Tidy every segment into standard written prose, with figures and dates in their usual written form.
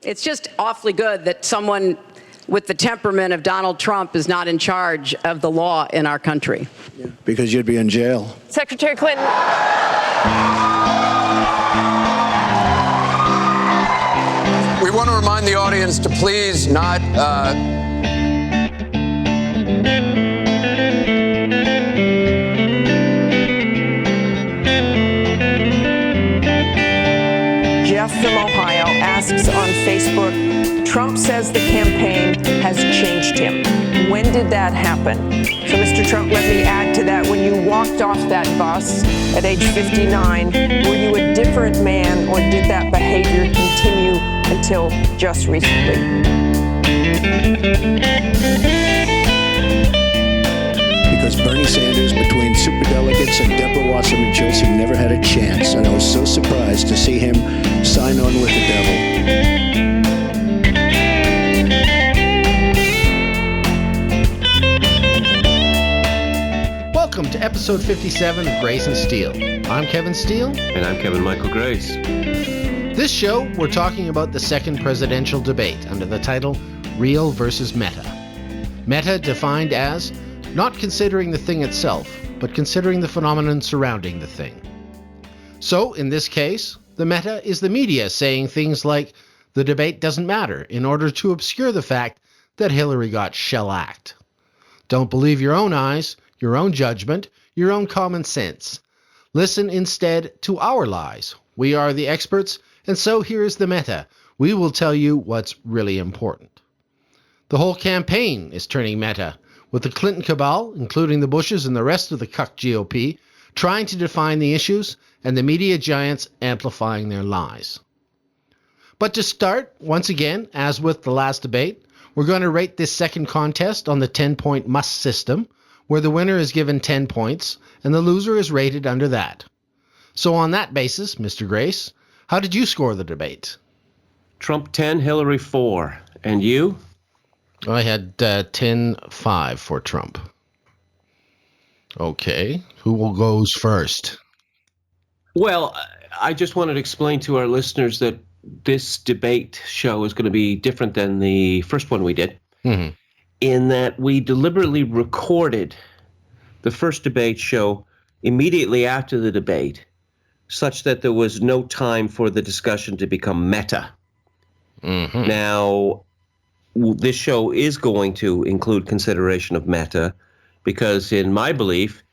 It's just awfully good that someone with the temperament of Donald Trump is not in charge of the law in our country. Yeah, because you'd be in jail. Secretary Clinton. We want to remind the audience to please not... Jeff from Ohio asks on Facebook, Trump says the campaign has changed him. When did that happen? So, Mr. Trump, let me add to that. When you walked off that bus at age 59, were you a different man, or did that behavior continue until just recently? Because Bernie Sanders, between superdelegates and Deborah Wasserman-Schultz, he never had a chance. And I was so surprised to see him sign on with the devil. Welcome to episode 57 of Grace and Steel. I'm Kevin Steele. And I'm Kevin Michael Grace. This show, we're talking about the second presidential debate under the title Real versus Meta. Meta defined as not considering the thing itself, but considering the phenomenon surrounding the thing. So, in this case, the meta is the media saying things like, the debate doesn't matter, in order to obscure the fact that Hillary got shellacked. Don't believe your own eyes, your own judgment, your own common sense. Listen instead to our lies. We are the experts, and so here is the meta. We will tell you what's really important. The whole campaign is turning meta, with the Clinton cabal, including the Bushes and the rest of the cuck GOP, trying to define the issues, and the media giants amplifying their lies. But to start, once again, as with the last debate, we're going to rate this second contest on the 10-point must system, where the winner is given 10 points, and the loser is rated under that. So on that basis, Mr. Grace, how did you score the debate? Trump 10, Hillary 4. And you? I had 10-5 for Trump. Okay, who goes first? Well, I just wanted to explain to our listeners that this debate show is going to be different than the first one we did, in that we deliberately recorded the first debate show immediately after the debate, such that there was no time for the discussion to become meta. Now, this show is going to include consideration of meta, because in my belief,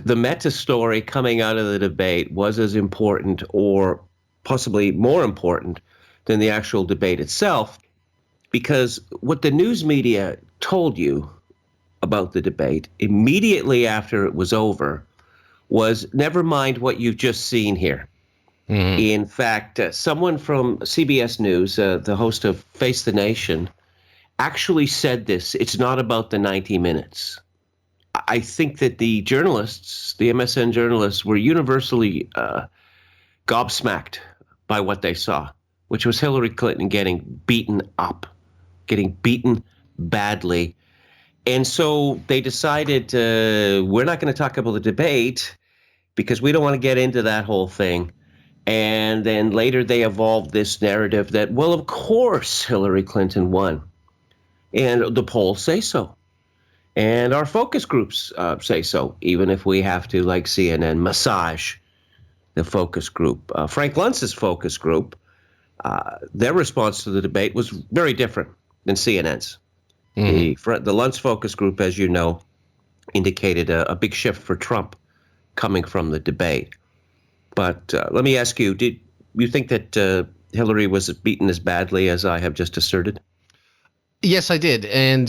the meta story coming out of the debate was as important, or possibly more important, than the actual debate itself, because what the news media told you about the debate immediately after it was over was, never mind what you've just seen here. In fact, someone from CBS News, the host of Face the Nation, actually said this: it's not about the 90 minutes. I think that the journalists, the MSN journalists, were universally gobsmacked by what they saw, which was Hillary Clinton getting beaten up, getting beaten badly. And so they decided we're not going to talk about the debate because we don't want to get into that whole thing. And then later they evolved this narrative that, well, of course Hillary Clinton won. And the polls say so. And our focus groups say so, even if we have to, like CNN, massage the focus group. Frank Luntz's focus group, their response to the debate was very different than CNN's. The Luntz focus group, as you know, indicated a big shift for Trump coming from the debate. But let me ask you, did you think that Hillary was beaten as badly as I have just asserted? Yes, I did. And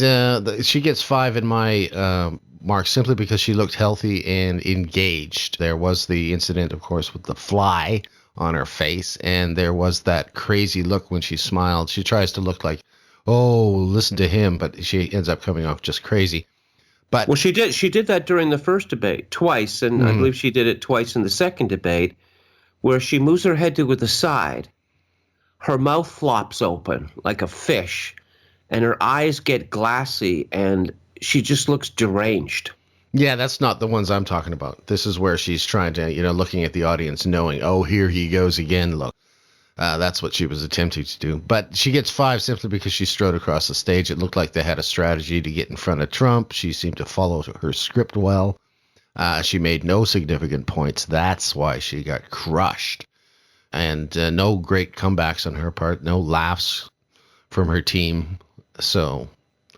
she gets 5 in my mark simply because she looked healthy and engaged. There was the incident, of course, with the fly on her face, and there was that crazy look when she smiled. She tries to look like, oh, listen to him, but she ends up coming off just crazy. But well, she did that during the first debate twice, and I believe she did it twice in the second debate, where she moves her head to the side, her mouth flops open like a fish, and her eyes get glassy, and she just looks deranged. Yeah, that's not the ones I'm talking about. This is where she's trying to, looking at the audience, knowing, oh, here he goes again, look. That's what she was attempting to do. But she gets 5 simply because she strode across the stage. It looked like they had a strategy to get in front of Trump. She seemed to follow her script well. She made no significant points. That's why she got crushed. And no great comebacks on her part. No laughs from her team. So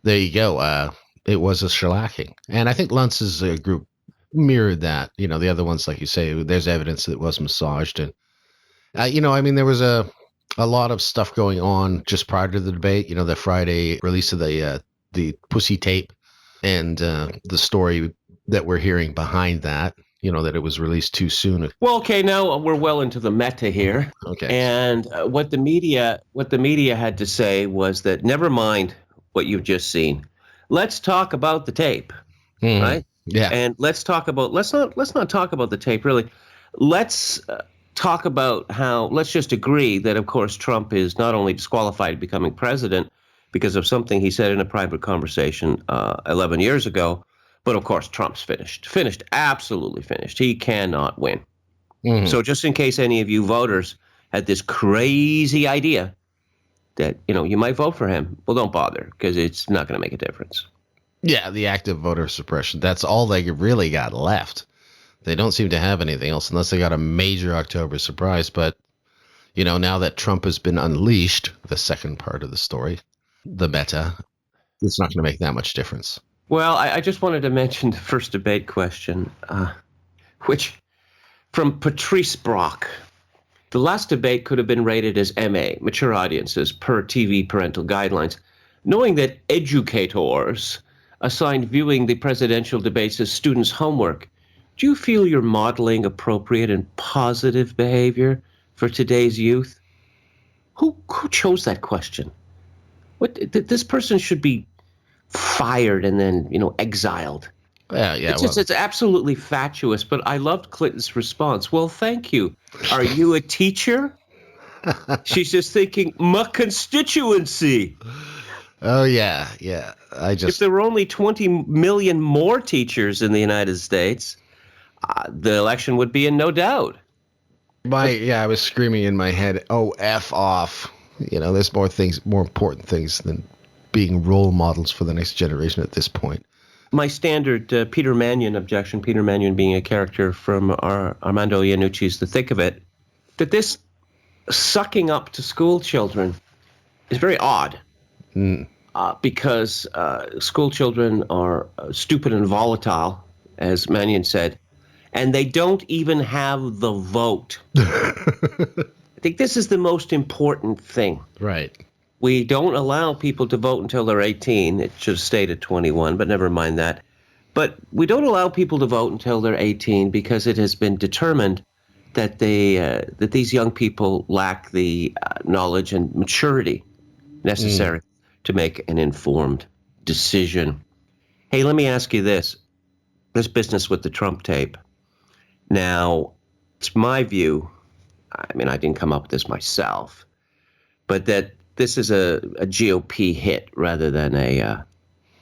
there you go. It was a shellacking. And I think Luntz's group mirrored that. The other ones, like you say, there's evidence that it was massaged. And there was a lot of stuff going on just prior to the debate. The Friday release of the pussy tape and the story that we're hearing behind that. That it was released too soon. Well, okay, now we're well into the meta here. Okay. And what the media had to say was that never mind what you've just seen. Let's talk about the tape, right? Yeah. And let's not talk about the tape really. Let's talk about let's just agree that, of course, Trump is not only disqualified from becoming president because of something he said in a private conversation 11 years ago, but of course, Trump's finished, absolutely finished. He cannot win. So just in case any of you voters had this crazy idea that, you might vote for him, well, don't bother because it's not going to make a difference. Yeah, the active voter suppression. That's all they really got left. They don't seem to have anything else unless they got a major October surprise. But, now that Trump has been unleashed, the second part of the story, the meta, it's not going to make that much difference. Well, I just wanted to mention the first debate question, which from Patrice Brock. The last debate could have been rated as MA, mature audiences, per TV parental guidelines. Knowing that educators assigned viewing the presidential debates as students' homework, do you feel you're modeling appropriate and positive behavior for today's youth? Who chose that question? This person should be fired and then, exiled. Yeah. It's absolutely fatuous, but I loved Clinton's response. Well, thank you. Are you a teacher? She's just thinking, my constituency. Oh, yeah. If there were only 20 million more teachers in the United States, the election would be in no doubt. I was screaming in my head, oh, F off. There's more important things than being role models for the next generation at this point. My standard Peter Mannion objection, Peter Mannion being a character from Armando Iannucci's The Thick of It, that this sucking up to school children is very odd because school children are stupid and volatile, as Mannion said, and they don't even have the vote. I think this is the most important thing. Right. We don't allow people to vote until they're 18. It should have stayed at 21, but never mind that. But we don't allow people to vote until they're 18 because it has been determined that that these young people lack the knowledge and maturity necessary to make an informed decision. Hey, let me ask you this. This business with the Trump tape. Now, it's my view. I mean, I didn't come up with this myself, but that this is a GOP hit rather than a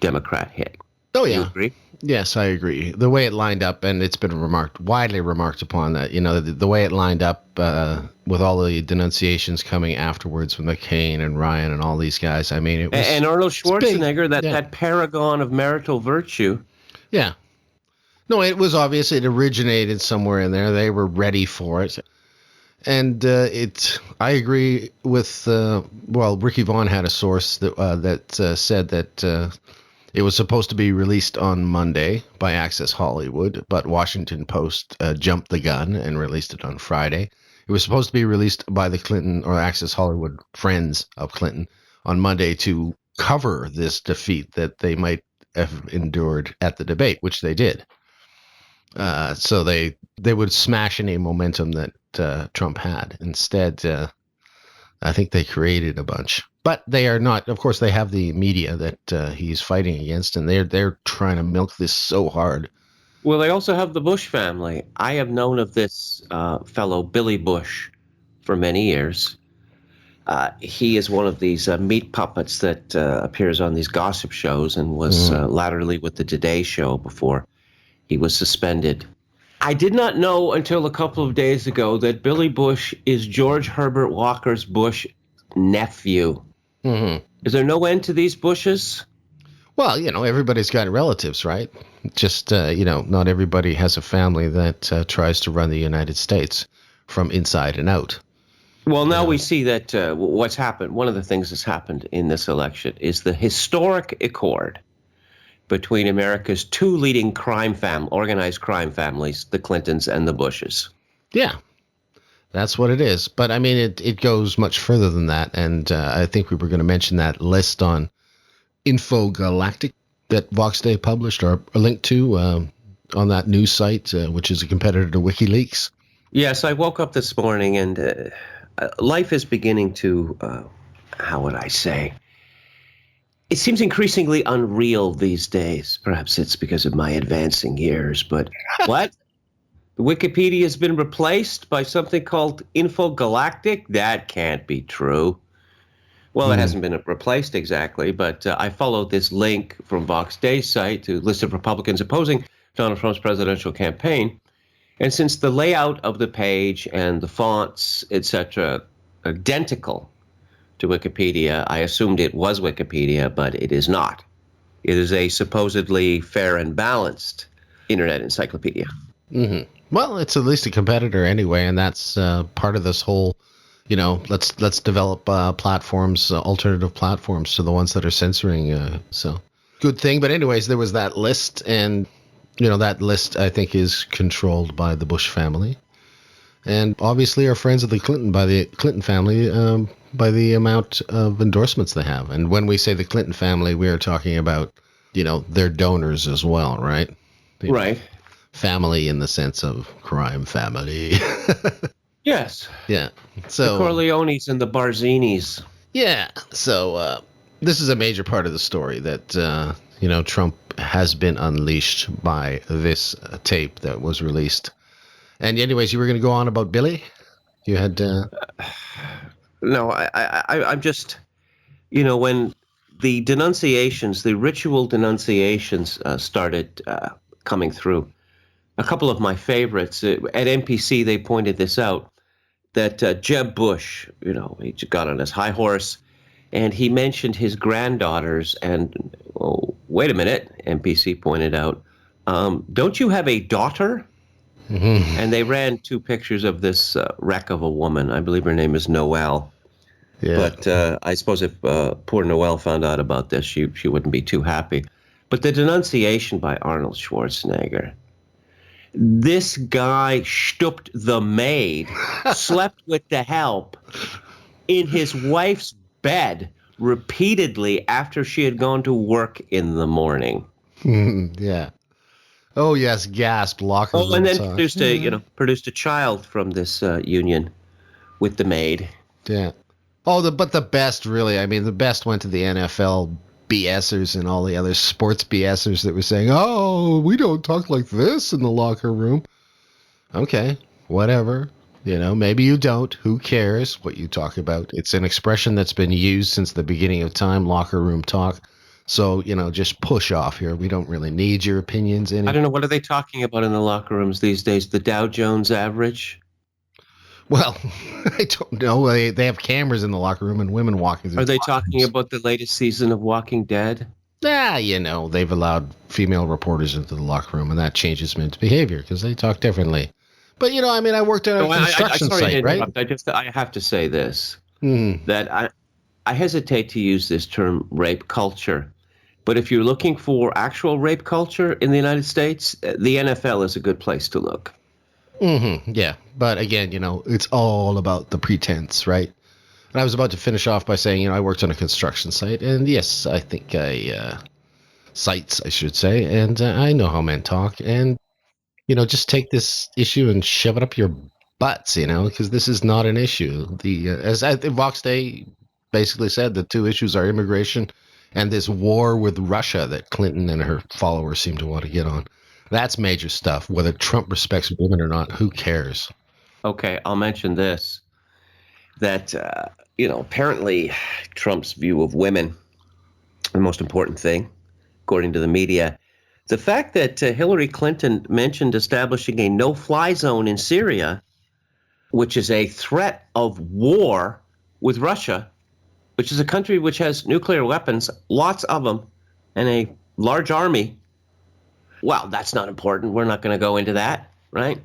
Democrat hit. Oh, yeah. You agree? Yes, I agree. The way it lined up, and it's been widely remarked upon that, the way it lined up with all the denunciations coming afterwards from McCain and Ryan and all these guys. I mean, it was. And Arnold Schwarzenegger, that paragon of marital virtue. Yeah. No, it was obvious it originated somewhere in there. They were ready for it. And I agree with, Ricky Vaughn had a source that said that it was supposed to be released on Monday by Access Hollywood, but Washington Post jumped the gun and released it on Friday. It was supposed to be released by the Clinton or Access Hollywood friends of Clinton on Monday to cover this defeat that they might have endured at the debate, which they did. So they would smash any momentum that Trump had. Instead, I think they created a bunch. But they are not. Of course, they have the media that he's fighting against, and they're trying to milk this so hard. Well, they also have the Bush family. I have known of this fellow, Billy Bush, for many years. He is one of these meat puppets that appears on these gossip shows and was latterly with the Today Show before he was suspended. I did not know until a couple of days ago that Billy Bush is George Herbert Walker's Bush nephew. Is there no end to these Bushes? Well, everybody's got relatives, right? Just, not everybody has a family that tries to run the United States from inside and out. Well, now we see that what's happened. One of the things that's happened in this election is the historic accord between America's two leading organized crime families, the Clintons and the Bushes. Yeah, that's what it is. But I mean, it goes much further than that. And I think we were going to mention that list on Infogalactic that Vox Day published, or a link to on that news site, which is a competitor to WikiLeaks. Yes, I woke up this morning and life is beginning to, how would I say? It seems increasingly unreal these days. Perhaps it's because of my advancing years, but what? Wikipedia has been replaced by something called Infogalactic? That can't be true. Well, it hasn't been replaced exactly, but I followed this link from Vox Day's site to list of Republicans opposing Donald Trump's presidential campaign. And since the layout of the page and the fonts, etc., are identical to Wikipedia, I assumed it was Wikipedia, but it is not. It is a supposedly fair and balanced internet encyclopedia. Well, it's at least a competitor anyway, and that's part of this whole, let's develop platforms, alternative platforms to the ones that are censoring. So good thing. But anyways, there was that list, and that list I think is controlled by the Bush family, and obviously are friends of the Clinton family by the amount of endorsements they have. And when we say the Clinton family, we are talking about their donors as well, right? Right. Family in the sense of crime family. Yes. Yeah. So the Corleones and the Barzinis. Yeah. So this is a major part of the story that Trump has been unleashed by this tape that was released. And anyways, you were going to go on about Billy? You had No, I'm just, when the denunciations, the ritual denunciations started coming through, a couple of my favorites, at NPC, they pointed this out, that Jeb Bush, he got on his high horse and he mentioned his granddaughters. And, wait a minute, NPC pointed out, don't you have a daughter? And they ran two pictures of this wreck of a woman. I believe her name is Noelle. Yeah. But I suppose if poor Noelle found out about this, she wouldn't be too happy. But the denunciation by Arnold Schwarzenegger. This guy stooped the maid, slept with the help in his wife's bed repeatedly after she had gone to work in the morning. Yeah. Oh yes, gasp, locker room. Oh, and then produced a child from this union with the maid. Yeah. Oh, but the best, really. I mean, the best went to the NFL BSers and all the other sports BSers that were saying, "Oh, we don't talk like this in the locker room." Okay, whatever. Maybe you don't. Who cares what you talk about? It's an expression that's been used since the beginning of time, locker room talk. So, just push off here. We don't really need your opinions in it. I don't know. What are they talking about in the locker rooms these days? The Dow Jones average? Well, I don't know. They have cameras in the locker room and women walking through. Are they talking about the latest season of Walking Dead? Yeah, they've allowed female reporters into the locker room, and that changes men's behavior because they talk differently. But, I worked at a construction site, right? I have to say this, that I hesitate to use this term rape culture. But if you're looking for actual rape culture in the United States, the NFL is a good place to look. Yeah. But again, it's all about the pretense, right? And I was about to finish off by saying, I worked on a construction site. And yes, I think sites, I should say. And I know how men talk. And, just take this issue and shove it up your butts, because this is not an issue. As Vox Day basically said, the two issues are immigration and this war with Russia that Clinton and her followers seem to want to get on. That's major stuff. Whether Trump respects women or not, who cares? Okay, I'll mention this, that, apparently Trump's view of women, the most important thing, according to the media, The fact that Hillary Clinton mentioned establishing a no-fly zone in Syria, which is a threat of war with Russia, which is a country which has nuclear weapons, lots of them, and a large army. Well, that's not important. We're not going to go into that, right?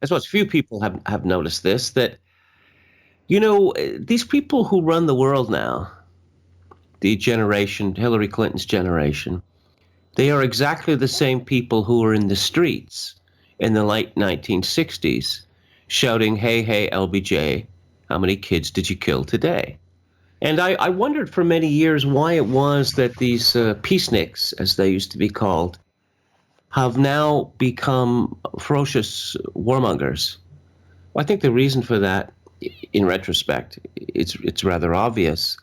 I suppose few people have noticed this, that, these people who run the world now, the generation, Hillary Clinton's generation, they are exactly the same people who were in the streets in the late 1960s shouting, hey, hey, LBJ, how many kids did you kill today? And I wondered for many years why it was that these peaceniks, as they used to be called, have now become ferocious warmongers. Well, I think the reason for that, in retrospect, it's rather obvious,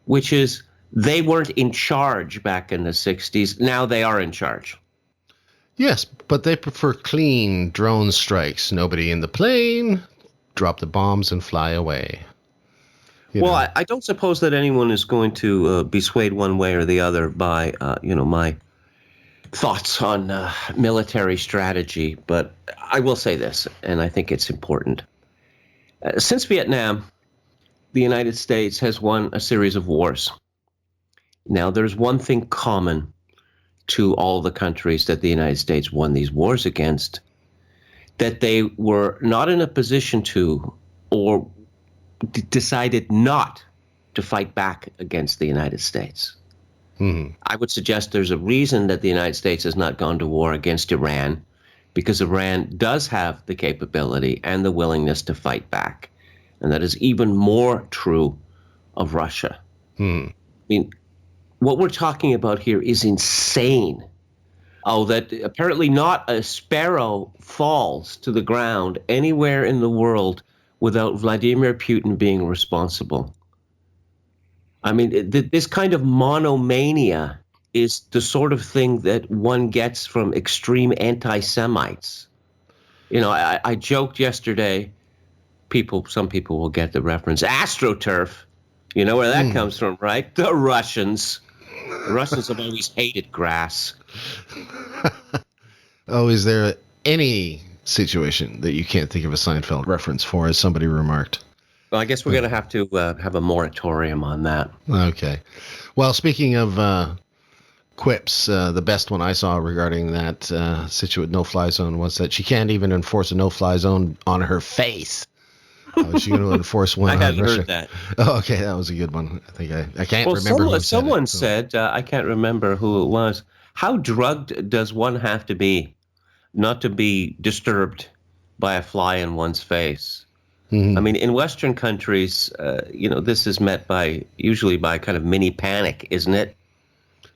which is they weren't in charge back in the 60s. Now they are in charge. Yes, but they prefer clean drone strikes. Nobody in the plane, drop the bombs and fly away. Well, I don't suppose that anyone is going to be swayed one way or the other by, my thoughts on military strategy. But I will say this, and I think it's important. Since Vietnam, the United States has won a series of wars. Now, there's one thing common to all the countries that the United States won these wars against, that they were not in a position to, or decided not to fight back against the United States. I would suggest there's a reason that the United States has not gone to war against Iran, because Iran does have the capability and the willingness to fight back. And that is even more true of Russia. I mean, what we're talking about here is insane. Oh, that apparently not a sparrow falls to the ground anywhere in the world without Vladimir Putin being responsible. I mean, this kind of monomania is the sort of thing that one gets from extreme anti-Semites. I joked yesterday, some people will get the reference, AstroTurf. You know where that comes from, right? The Russians. The Russians have always hated grass. Oh, is there any situation that you can't think of a Seinfeld reference for, as somebody remarked? Well, I guess we're going to have to have a moratorium on that. Okay. Well, speaking of quips, the best one I saw regarding that no-fly zone was that she can't even enforce a no-fly zone on her face. How is she going to enforce one? I on hadn't Russia? heard that. Oh, okay, that was a good one. I think I can't remember who someone said it, said, I can't remember who it was, how drugged does one have to be not to be disturbed by a fly in one's face? I mean, in Western countries, this is met usually by kind of mini panic, isn't it?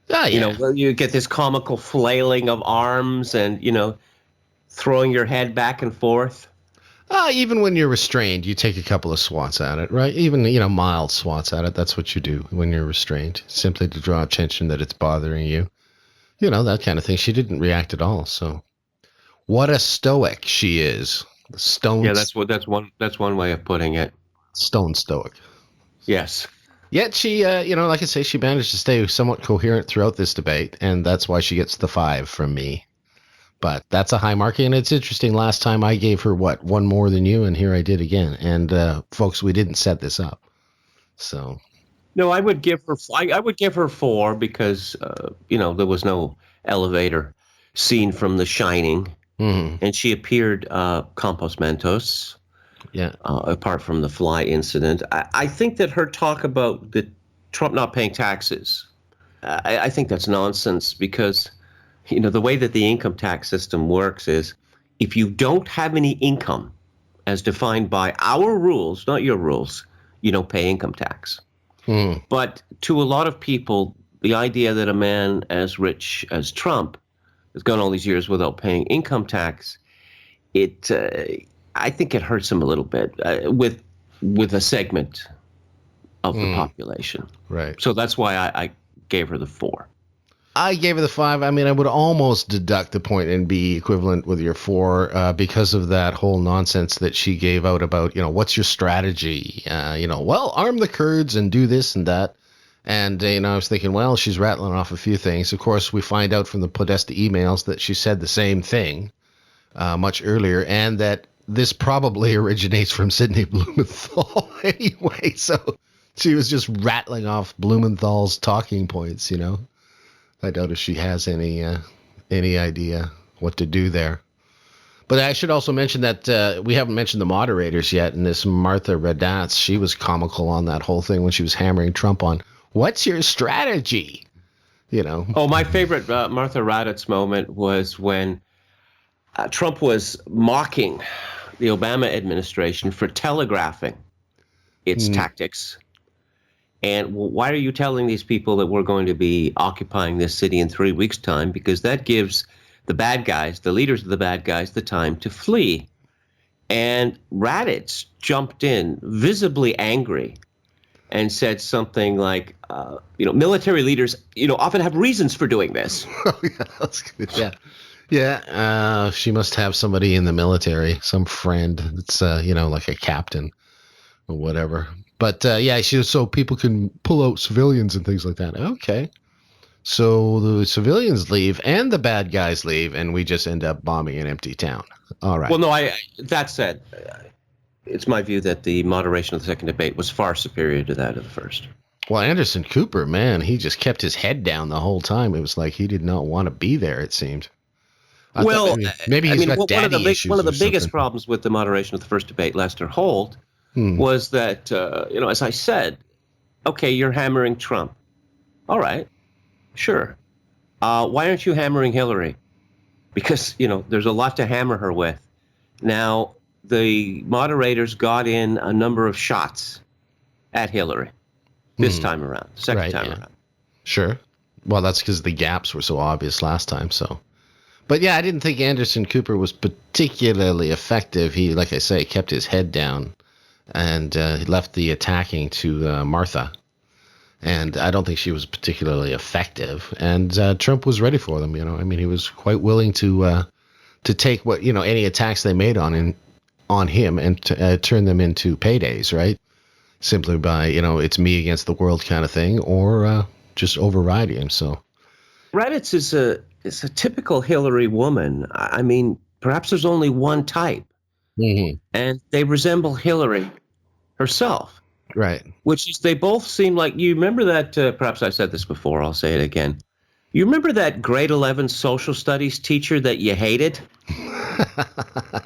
Yeah. Where you get this comical flailing of arms and, throwing your head back and forth. Even when you're restrained, you take a couple of swats at it, right? Even, mild swats at it. That's what you do when you're restrained, simply to draw attention that it's bothering you. That kind of thing. She didn't react at all. So what a stoic she is. Yeah, that's one way of putting it. Stone stoic. Yes. Yet she, like I say, she managed to stay somewhat coherent throughout this debate, and that's why she gets the 5 from me. But that's a high mark, and it's interesting. Last time I gave her, one more than you, and here I did again. And folks, we didn't set this up, so. No, I would give her 4 because there was no elevator scene from The Shining. And she appeared compos mentis, apart from the fly incident. I think that her talk about the Trump not paying taxes, I think that's nonsense because, the way that the income tax system works is if you don't have any income as defined by our rules, not your rules, you don't pay income tax. But to a lot of people, the idea that a man as rich as Trump has gone all these years without paying income tax, I think it hurts him a little bit with a segment of the population. Right. So that's why I gave her the 4. I gave her the 5. I mean, I would almost deduct the point and be equivalent with your 4 because of that whole nonsense that she gave out about, what's your strategy? Arm the Kurds and do this and that. And, I was thinking, well, she's rattling off a few things. Of course, we find out from the Podesta emails that she said the same thing much earlier, and that this probably originates from Sidney Blumenthal anyway. So she was just rattling off Blumenthal's talking points, I doubt if she has any idea what to do there. But I should also mention that we haven't mentioned the moderators yet, and this Martha Radatz, she was comical on that whole thing when she was hammering Trump on, what's your strategy? Oh, my favorite Martha Radatz moment was when Trump was mocking the Obama administration for telegraphing its tactics. And why are you telling these people that we're going to be occupying this city in 3 weeks' time? Because that gives the bad guys, the leaders of the bad guys, the time to flee. And Raditz jumped in, visibly angry, and said something like, military leaders, often have reasons for doing this. Oh, yeah, that's good. Yeah. Yeah. She must have somebody in the military, some friend that's, like a captain or whatever. But, so people can pull out civilians and things like that. Okay. So the civilians leave and the bad guys leave, and we just end up bombing an empty town. All right. Well, no, that said, it's my view that the moderation of the second debate was far superior to that of the first. Well, Anderson Cooper, man, he just kept his head down the whole time. It was like he did not want to be there, it seemed. Maybe he's got daddy issues. One of the or biggest something. problems with the moderation of the first debate, Lester Holt, was that, as I said, okay, you're hammering Trump. All right, sure. Why aren't you hammering Hillary? Because, there's a lot to hammer her with. Now, the moderators got in a number of shots at Hillary this time around, second time around. Sure. Well, that's because the gaps were so obvious last time, so. But yeah, I didn't think Anderson Cooper was particularly effective. He, like I say, kept his head down and he left the attacking to Martha. And I don't think she was particularly effective. And Trump was ready for them, he was quite willing to take what, any attacks they made on him and turn them into paydays, right? Simply by, it's me against the world kind of thing, or just overriding him. So Raditz is a typical Hillary woman. I mean, perhaps there's only one type, and they resemble Hillary herself. Right. Which is, they both seem like, you remember that, perhaps I said this before, I'll say it again. You remember that grade 11 social studies teacher that you hated?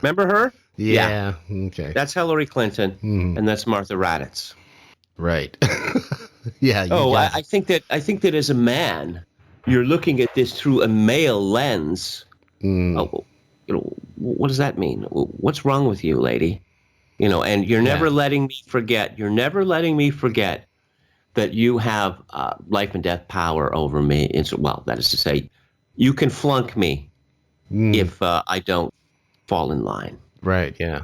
Remember her? Yeah. Okay. That's Hillary Clinton, and that's Martha Raditz. Right. Yeah. I think that as a man, you're looking at this through a male lens. Oh, what does that mean? What's wrong with you, lady? And you're never letting me forget. You're never letting me forget that you have life and death power over me. Well, that is to say, you can flunk me if I don't fall in line. Right. Yeah.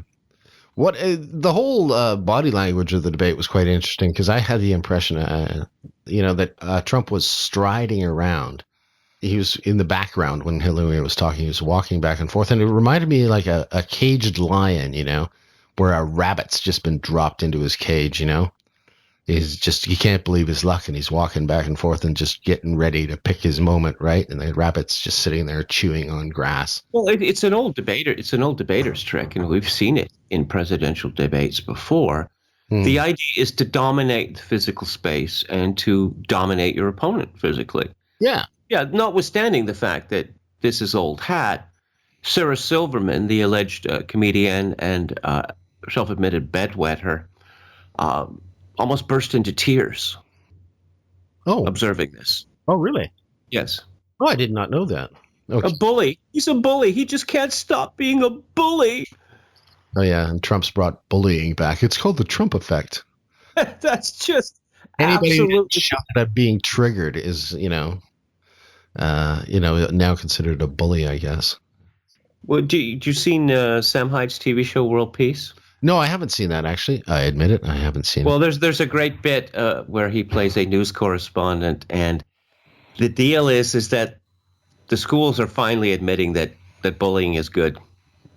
What the whole body language of the debate was quite interesting, because I had the impression, that Trump was striding around. He was in the background when Hillary was talking. He was walking back and forth, and it reminded me like a caged lion, where a rabbit's just been dropped into his cage. He can't believe his luck, and he's walking back and forth and just getting ready to pick his moment, right? And the rabbit's just sitting there chewing on grass. Well, it's an old debater. It's an old debater's trick, and we've seen it in presidential debates before. The idea is to dominate the physical space and to dominate your opponent physically. Yeah. Yeah, notwithstanding the fact that this is old hat, Sarah Silverman, the alleged comedian and self-admitted bedwetter, almost burst into tears observing this. Oh, really? Yes. Oh, I did not know that. Okay. A bully. He's a bully. He just can't stop being a bully. Oh, yeah, and Trump's brought bullying back. It's called the Trump effect. That's just Anybody absolutely shouted at being triggered is, now considered a bully, I guess. Well, do you seen Sam Hyde's TV show World Peace? No, I haven't seen that, actually. I admit it. I haven't seen it. Well, there's a great bit where he plays a news correspondent, and the deal is that the schools are finally admitting that bullying is good.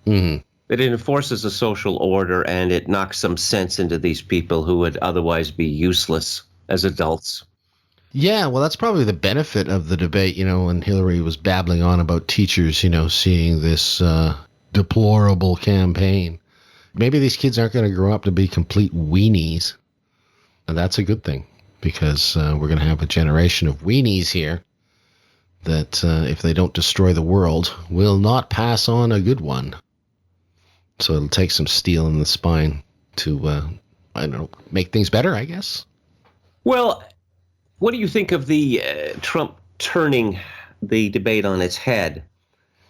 Mm-hmm. That it enforces a social order, and it knocks some sense into these people who would otherwise be useless as adults. Yeah, well, that's probably the benefit of the debate, when Hillary was babbling on about teachers, seeing this deplorable campaign. Maybe these kids aren't going to grow up to be complete weenies. And that's a good thing, because we're going to have a generation of weenies here that, if they don't destroy the world, will not pass on a good one. So it'll take some steel in the spine to, I don't know, make things better, I guess. Well, what do you think of the Trump turning the debate on its head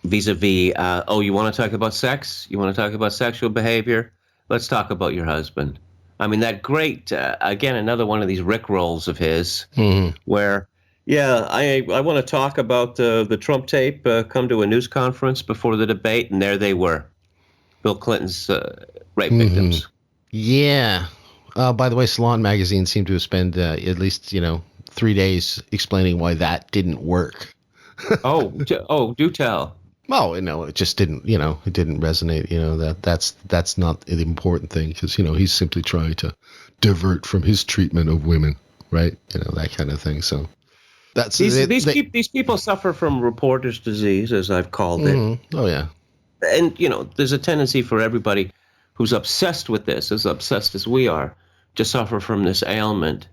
vis-a-vis, you want to talk about sex? You want to talk about sexual behavior? Let's talk about your husband. I mean, that great, again, another one of these rickrolls of his, where, I want to talk about the Trump tape, come to a news conference before the debate, and there they were, Bill Clinton's rape victims. Yeah. By the way, Salon Magazine seemed to have spent at least, 3 days explaining why that didn't work. Do tell. Oh, it just didn't, it didn't resonate. That's not the important thing, because, he's simply trying to divert from his treatment of women, right? That kind of thing. So that's these people suffer from reporter's disease, as I've called it. Oh, yeah. And, there's a tendency for everybody who's obsessed with this, as obsessed as we are, to suffer from this ailment.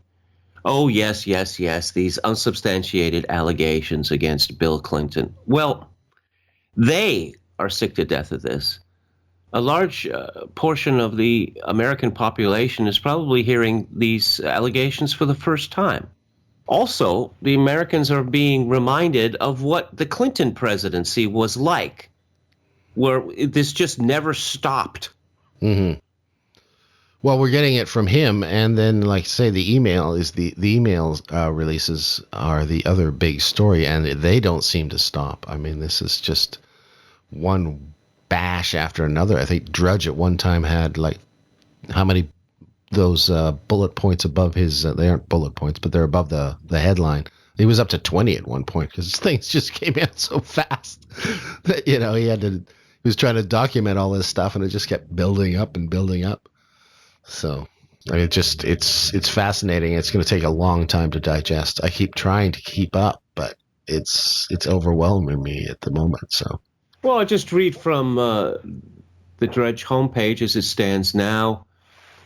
Oh, yes, these unsubstantiated allegations against Bill Clinton. Well, they are sick to death of this. A large portion of the American population is probably hearing these allegations for the first time. Also, the Americans are being reminded of what the Clinton presidency was like, where this just never stopped. Mm-hmm. Well, we're getting it from him, and then, like say, the email releases are the other big story, and they don't seem to stop. I mean, this is just one bash after another. I think Drudge at one time had how many those bullet points above his? They aren't bullet points, but they're above the headline. He was up to 20 at one point, because things just came out so fast that he was trying to document all this stuff, and it just kept building up and building up. So, it's fascinating. It's going to take a long time to digest. I keep trying to keep up, but it's overwhelming me at the moment. So, well, I just read from the Drudge homepage as it stands now.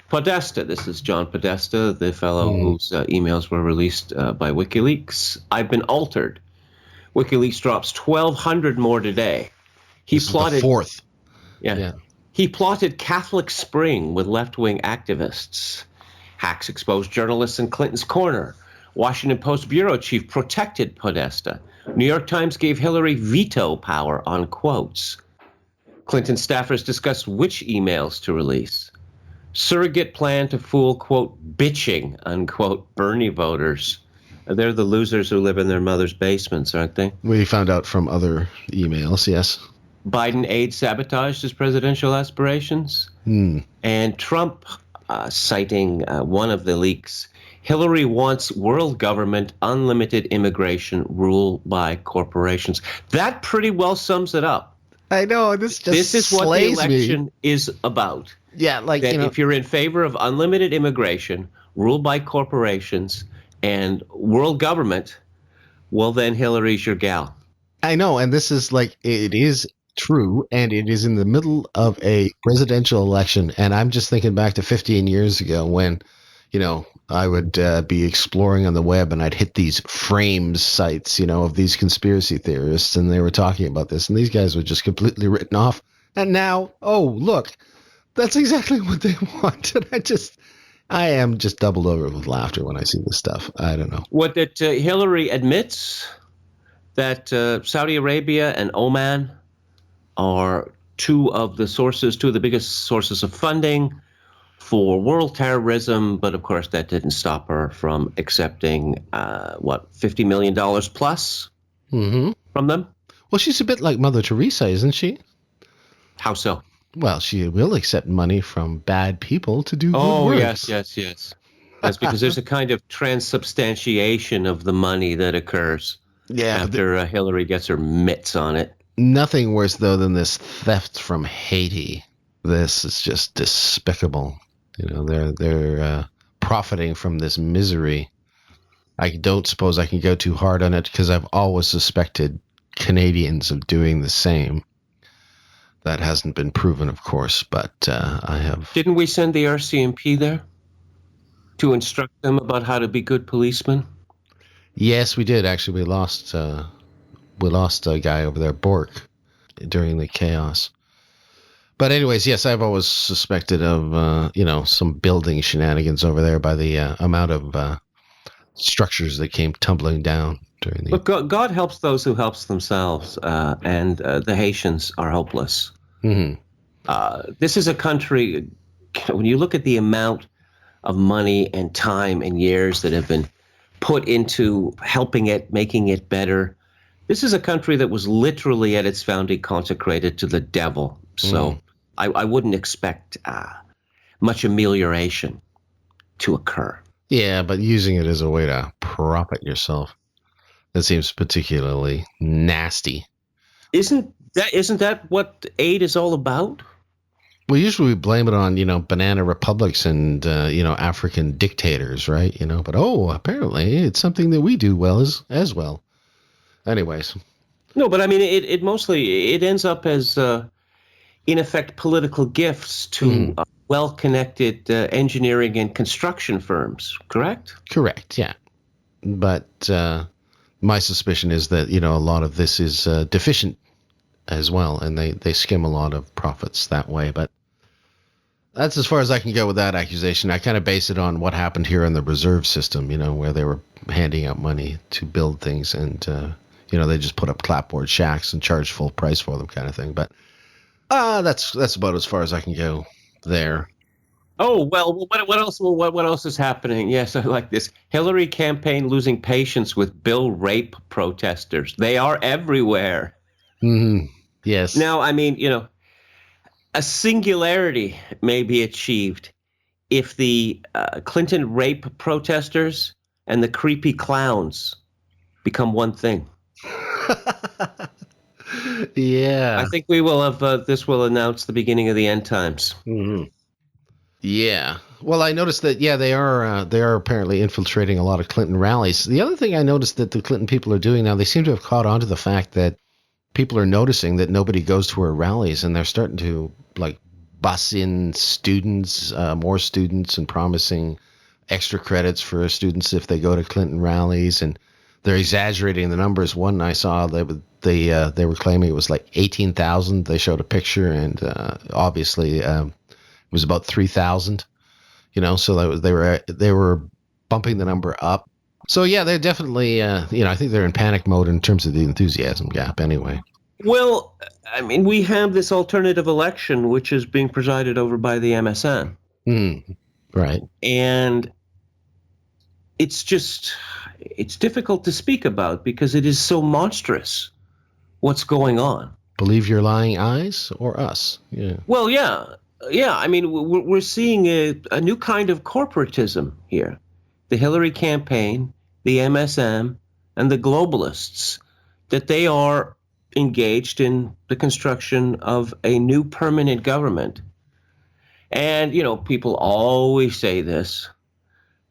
Podesta, this is John Podesta, the fellow whose emails were released by WikiLeaks. I've been altered. WikiLeaks drops 1,200 more today. This is the fourth. Yeah. He plotted Catholic Spring with left-wing activists. Hacks exposed journalists in Clinton's corner. Washington Post bureau chief protected Podesta. New York Times gave Hillary veto power on quotes. Clinton staffers discussed which emails to release. Surrogate plan to fool, quote, bitching, unquote, Bernie voters. They're the losers who live in their mother's basements, aren't they? We found out from other emails, yes. Biden aide sabotaged his presidential aspirations. And Trump, citing one of the leaks, Hillary wants world government, unlimited immigration, rule by corporations. That pretty well sums it up. I know, this is what the election is about. Yeah, if you're in favor of unlimited immigration, rule by corporations, and world government, well, then Hillary's your gal. I know, and this is it is true, and it is in the middle of a presidential election, and I'm just thinking back to 15 years ago when, I would be exploring on the web, and I'd hit these frames sites, of these conspiracy theorists, and they were talking about this, and these guys were just completely written off. And now, oh, look, that's exactly what they want. And I am just doubled over with laughter when I see this stuff. I don't know. What that Hillary admits that Saudi Arabia and Oman are two of the biggest sources of funding for world terrorism. But of course, that didn't stop her from accepting, $50 million plus from them. Well, she's a bit like Mother Teresa, isn't she? How so? Well, she will accept money from bad people to do good works. Yes. That's because there's a kind of transubstantiation of the money that occurs after Hillary gets her mitts on it. Nothing worse, though, than this theft from Haiti. This is just despicable. They're profiting from this misery. I don't suppose I can go too hard on it because I've always suspected Canadians of doing the same. That hasn't been proven, of course, but I have. Didn't we send the RCMP there to instruct them about how to be good policemen? Yes, we did. Actually, we lost a guy over there, Bork, during the chaos. But anyways, yes, I've always suspected of, some building shenanigans over there by the amount of structures that came tumbling down during the... Look, God helps those who helps themselves, and the Haitians are hopeless. Mhm. This is a country, when you look at the amount of money and time and years that have been put into helping it, making it better, this is a country that was literally at its founding consecrated to the devil. So I wouldn't expect much amelioration to occur. Yeah, but using it as a way to profit yourself, that seems particularly nasty. Isn't that what aid is all about? Well, usually we blame it on, banana republics and, African dictators, right? But apparently it's something that we do well as well. Anyways. No, but I mean, it mostly ends up as, in effect, political gifts to well-connected engineering and construction firms, correct? Correct, yeah. But my suspicion is that, a lot of this is deficient as well, and they skim a lot of profits that way. But that's as far as I can go with that accusation. I kind of base it on what happened here in the reserve system, where they were handing out money to build things, and, they just put up clapboard shacks and charged full price for them kind of thing. But that's about as far as I can go there. Oh, well, what else? Well, what else is happening? Yes, I like this. Hillary campaign losing patience with bill rape protesters. They are everywhere. Mm-hmm. Yes. Now, I mean, a singularity may be achieved if the Clinton rape protesters and the creepy clowns become one thing. Yeah. I think we will have, this will announce the beginning of the end times. Mm-hmm. Yeah. Well, I noticed that, they are apparently infiltrating a lot of Clinton rallies. The other thing I noticed that the Clinton people are doing now, they seem to have caught on to the fact that people are noticing that nobody goes to her rallies, and they're starting to bus in students, more students, and promising extra credits for students if they go to Clinton rallies, and they're exaggerating the numbers. One I saw, they were claiming it was 18,000. They showed a picture, and obviously it was about 3,000. So they were bumping the number up. So yeah, they're definitely I think they're in panic mode in terms of the enthusiasm gap. Anyway. Well, I mean, we have this alternative election, which is being presided over by the MSN. Right. And it's difficult to speak about because it is so monstrous what's going on. Believe your lying eyes or us? Yeah. Well, yeah. I mean, we're seeing a new kind of corporatism here. The Hillary campaign, the MSM, and the globalists, that they are engaged in the construction of a new permanent government. And, people always say this,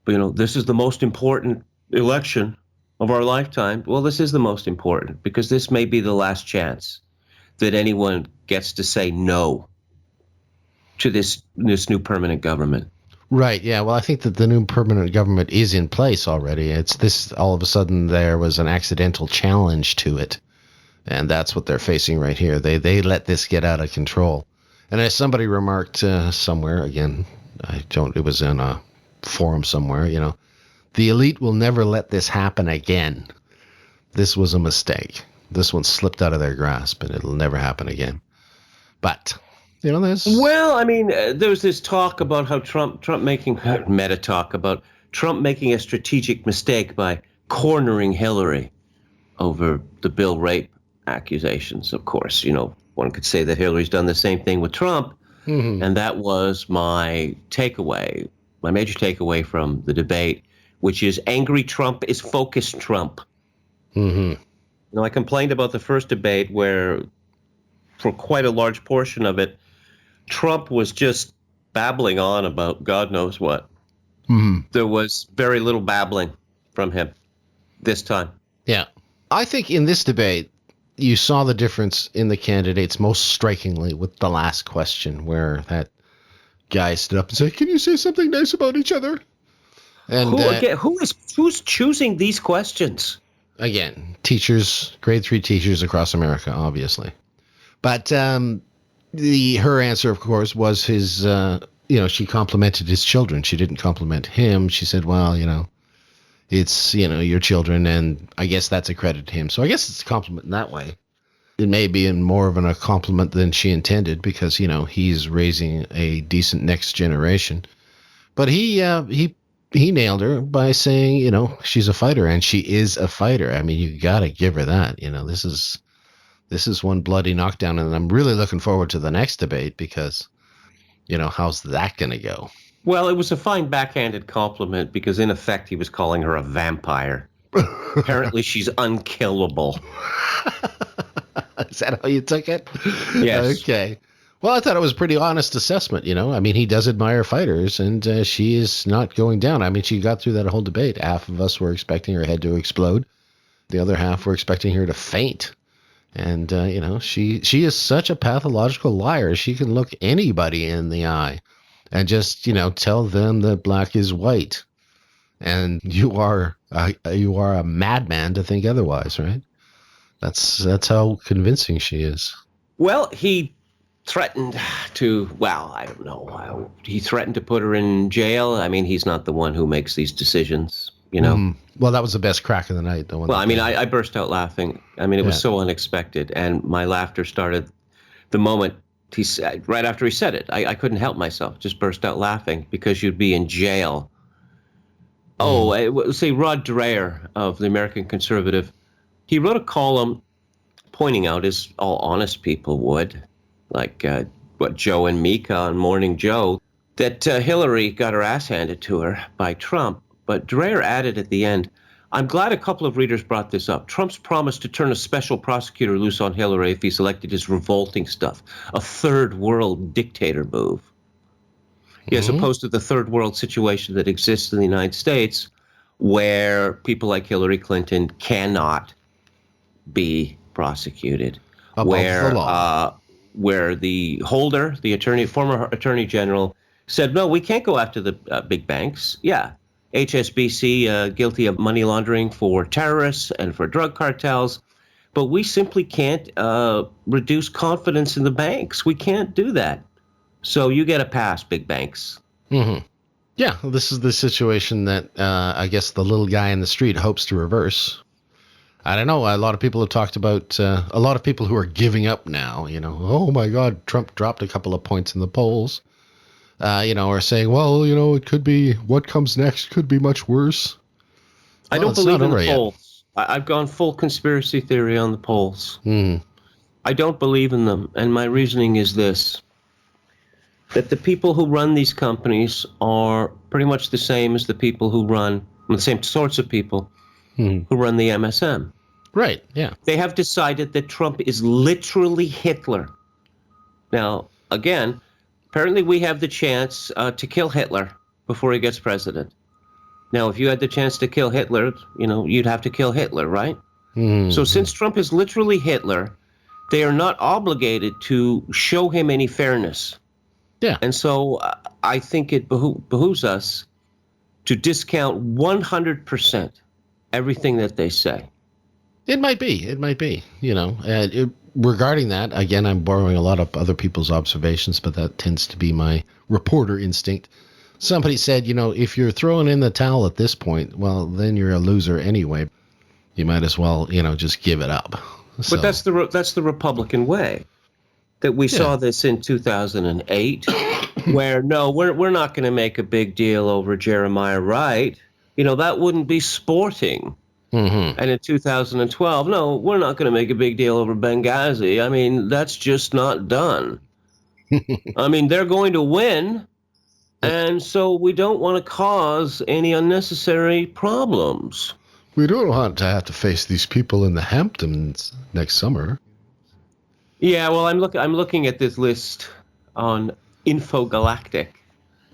but, this is the most important election of our lifetime. Well, this is the most important because this may be the last chance that anyone gets to say no to this new permanent government. Right. Yeah. Well, I think that the new permanent government is in place already. It's this, all of a sudden there was an accidental challenge to it. And that's what they're facing right here. They let this get out of control. And as somebody remarked somewhere, again, it was in a forum somewhere, the elite will never let this happen again. This was a mistake. This one slipped out of their grasp, and it'll never happen again. But, there's... Well, I mean, there's this talk about how Trump making, meta talk about Trump making a strategic mistake by cornering Hillary over the bill rape accusations. Of course, one could say that Hillary's done the same thing with Trump. Mm-hmm. And that was my major takeaway from the debate, which is angry Trump is focused Trump. Mm-hmm. I complained about the first debate where, for quite a large portion of it, Trump was just babbling on about God knows what. Mm-hmm. There was very little babbling from him. this time. Yeah. I think in this debate, you saw the difference in the candidates most strikingly with the last question, where that guy stood up and said, "Can you say something nice about each other?" And Who's choosing these questions? again, teachers, grade 3 teachers across America, obviously. But her answer, of course, was his. She complimented his children. She didn't compliment him. She said, "Well, it's your children," and I guess that's a credit to him. So I guess it's a compliment in that way. It may be in more of a compliment than she intended, because he's raising a decent next generation. But he nailed her by saying she's a fighter, and she is a fighter. I mean, you got to give her that. This is one bloody knockdown, and I'm really looking forward to the next debate, because how's that going to go? Well, it was a fine backhanded compliment, because in effect he was calling her a vampire. Apparently she's unkillable. Is that how you took it? Yes. Okay. Well, I thought it was a pretty honest assessment, I mean, he does admire fighters, and she is not going down. I mean, she got through that whole debate. Half of us were expecting her head to explode. The other half were expecting her to faint. And, she is such a pathological liar. She can look anybody in the eye and just, tell them that black is white. And you are a madman to think otherwise, right? That's how convincing she is. Well, he threatened to, I don't know. He threatened to put her in jail. I mean, he's not the one who makes these decisions, Well, that was the best crack of the night. I burst out laughing. I mean, it was so unexpected. And my laughter started the moment he said, right after he said it. I couldn't help myself, just burst out laughing, because you'd be in jail. Say Rod Dreher of the American Conservative, he wrote a column pointing out, as all honest people would, like what Joe and Mika on Morning Joe, that Hillary got her ass handed to her by Trump. But Dreher added at the end, "I'm glad a couple of readers brought this up. Trump's promise to turn a special prosecutor loose on Hillary if he's elected is revolting stuff, a third world dictator move." As opposed to the third world situation that exists in the United States, where people like Hillary Clinton cannot be prosecuted, where the holder, the former attorney general, said, "No, we can't go after the big banks." Yeah, HSBC guilty of money laundering for terrorists and for drug cartels, but we simply can't reduce confidence in the banks. We can't do that. So you get a pass, big banks. Mm-hmm. Yeah, this is the situation that I guess the little guy in the street hopes to reverse. I don't know. A lot of people have talked about a lot of people who are giving up now. Oh my God, Trump dropped a couple of points in the polls. Are saying, well, it could be what comes next could be much worse. I don't believe in the polls. I've gone full conspiracy theory on the polls. I don't believe in them, and my reasoning is this: that the people who run these companies are pretty much the same as the people who run, the same sorts of people who run the MSM. Right, yeah. They have decided that Trump is literally Hitler. Now, again, apparently we have the chance to kill Hitler before he gets president. Now, if you had the chance to kill Hitler, you'd have to kill Hitler, right? So since Trump is literally Hitler, they are not obligated to show him any fairness. Yeah. And so I think it behooves us to discount 100% everything that they say. It might be. Regarding that, again, I'm borrowing a lot of other people's observations, but that tends to be my reporter instinct. Somebody said, if you're throwing in the towel at this point, well, then you're a loser anyway. You might as well, just give it up. So, but that's the Republican way. That we saw this in 2008, where we're not going to make a big deal over Jeremiah Wright. That wouldn't be sporting. And in 2012, no, we're not going to make a big deal over Benghazi. I mean, that's just not done. I mean, they're going to win, and so we don't want to cause any unnecessary problems. We don't want to have to face these people in the Hamptons next summer. Yeah, well, I'm looking at this list on Infogalactic.